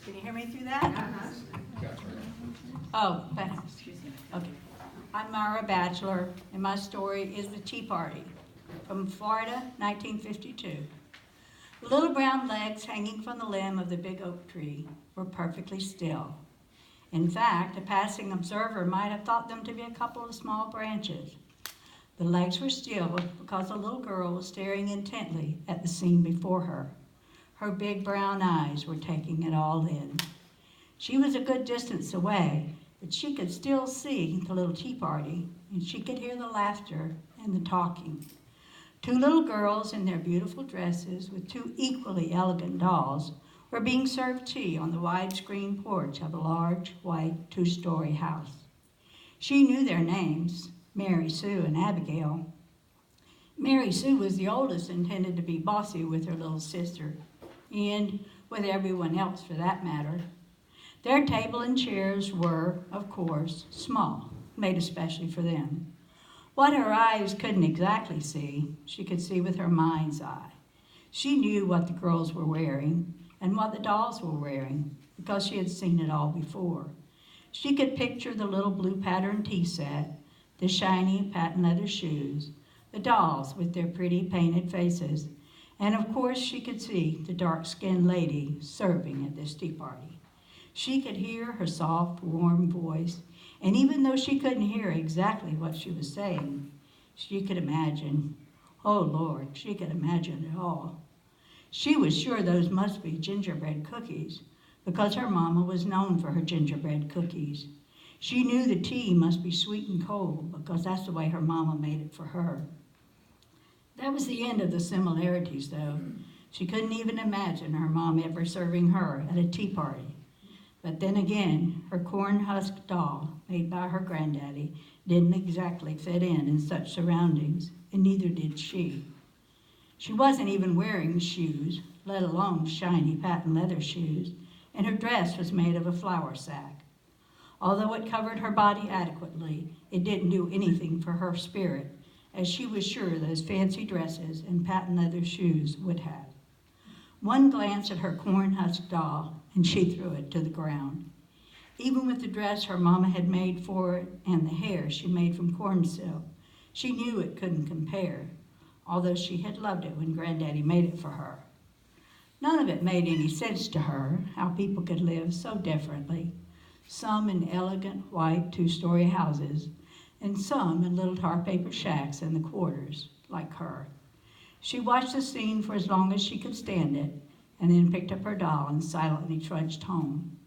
Can you hear me through that? Oh, excuse me. Okay. I'm Myra Bachelor, and my story is the Tea Party from Florida, 1952. The little brown legs hanging from the limb of the big oak tree were perfectly still. In fact, a passing observer might have thought them to be a couple of small branches. The legs were still because the little girl was staring intently at the scene before her. Her big brown eyes were taking it all in. She was a good distance away, but she could still see the little tea party, and she could hear the laughter and the talking. Two little girls in their beautiful dresses with two equally elegant dolls were being served tea on the wide screen porch of a large, white, two-story house. She knew their names, Mary Sue and Abigail. Mary Sue was the oldest and tended to be bossy with her little sister, and with everyone else for that matter. Their table and chairs were, of course, small, made especially for them. What her eyes couldn't exactly see, she could see with her mind's eye. She knew what the girls were wearing and what the dolls were wearing because she had seen it all before. She could picture the little blue patterned tea set, the shiny patent leather shoes, the dolls with their pretty painted faces, and of course she could see the dark-skinned lady serving at this tea party. She could hear her soft, warm voice, and even though she couldn't hear exactly what she was saying, she could imagine. Oh, Lord, she could imagine it all. She was sure those must be gingerbread cookies because her mama was known for her gingerbread cookies. She knew the tea must be sweet and cold because that's the way her mama made it for her. That was the end of the similarities, though. She couldn't even imagine her mom ever serving her at a tea party. But then again, her corn-husk doll, made by her granddaddy, didn't exactly fit in such surroundings, and neither did she. She wasn't even wearing shoes, let alone shiny patent leather shoes, and her dress was made of a flour sack. Although it covered her body adequately, it didn't do anything for her spirit, as she was sure those fancy dresses and patent leather shoes would have. One glance at her corn-husk doll, and she threw it to the ground. Even with the dress her mama had made for it and the hair she made from corn silk, she knew it couldn't compare, although she had loved it when Granddaddy made it for her. None of it made any sense to her, how people could live so differently, some in elegant white two-story houses, and some in little tar paper shacks in the quarters, like her. She watched the scene for as long as she could stand it, and then picked up her doll and silently trudged home.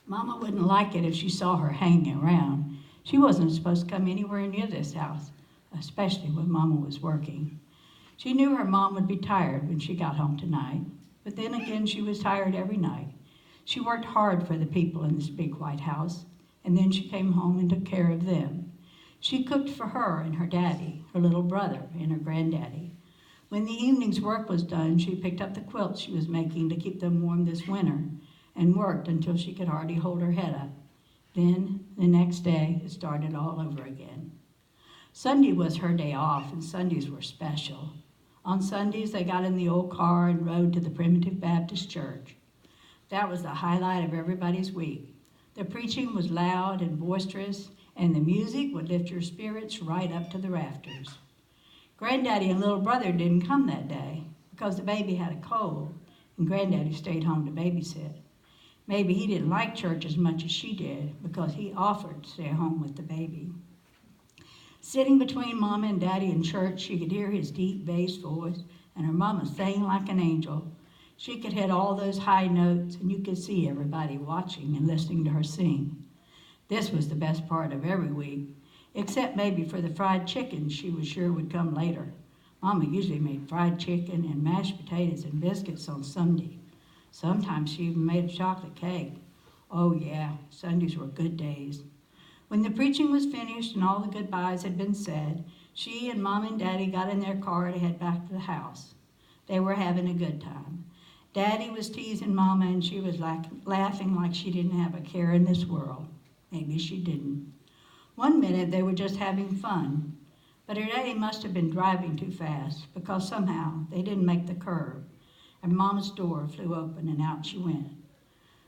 Mama wouldn't like it if she saw her hanging around. She wasn't supposed to come anywhere near this house, especially when Mama was working. She knew her mom would be tired when she got home tonight, but then again she was tired every night. She worked hard for the people in this big white house, and then she came home and took care of them. She cooked for her and her daddy, her little brother, and her granddaddy. When the evening's work was done, she picked up the quilts she was making to keep them warm this winter and worked until she could hardly hold her head up. Then, the next day, it started all over again. Sunday was her day off, and Sundays were special. On Sundays, they got in the old car and rode to the Primitive Baptist Church. That was the highlight of everybody's week. The preaching was loud and boisterous, and the music would lift your spirits right up to the rafters. Granddaddy and little brother didn't come that day because the baby had a cold, and Granddaddy stayed home to babysit. Maybe he didn't like church as much as she did because he offered to stay home with the baby. Sitting between Mama and Daddy in church, she could hear his deep bass voice, and her Mama sang like an angel. She could hit all those high notes, and you could see everybody watching and listening to her sing. This was the best part of every week, except maybe for the fried chicken she was sure would come later. Mama usually made fried chicken and mashed potatoes and biscuits on Sunday. Sometimes she even made a chocolate cake. Oh yeah, Sundays were good days. When the preaching was finished and all the goodbyes had been said, she and Mom and Daddy got in their car to head back to the house. They were having a good time. Daddy was teasing Mama, and she was laughing like she didn't have a care in this world. Maybe she didn't. One minute they were just having fun, but her daddy must have been driving too fast because somehow they didn't make the curve, and Mama's door flew open and out she went.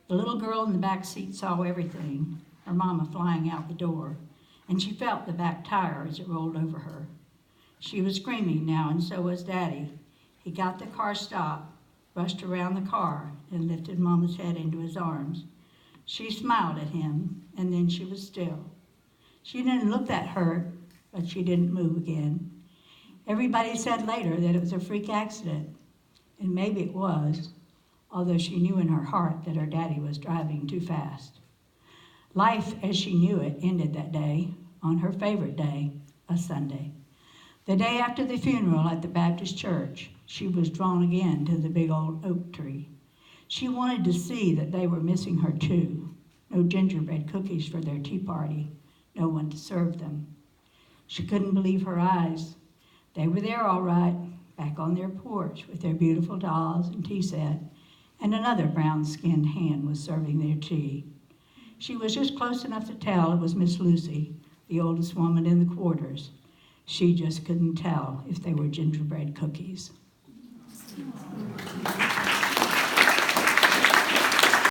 The little girl in the back seat saw everything, her mama flying out the door, and she felt the back tire as it rolled over her. She was screaming now, and so was Daddy. He got the car stopped, rushed around the car, and lifted Mama's head into his arms. She smiled at him, and then she was still. She didn't look that hurt, but she didn't move again. Everybody said later that it was a freak accident, and maybe it was, although she knew in her heart that her daddy was driving too fast. Life as she knew it ended that day, on her favorite day, a Sunday. The day after the funeral at the Baptist church, she was drawn again to the big old oak tree. She wanted to see that they were missing her too. No gingerbread cookies for their tea party, no one to serve them. She couldn't believe her eyes. They were there all right, back on their porch with their beautiful dolls and tea set, and another brown-skinned hand was serving their tea. She was just close enough to tell it was Miss Lucy, the oldest woman in the quarters. She just couldn't tell if they were gingerbread cookies.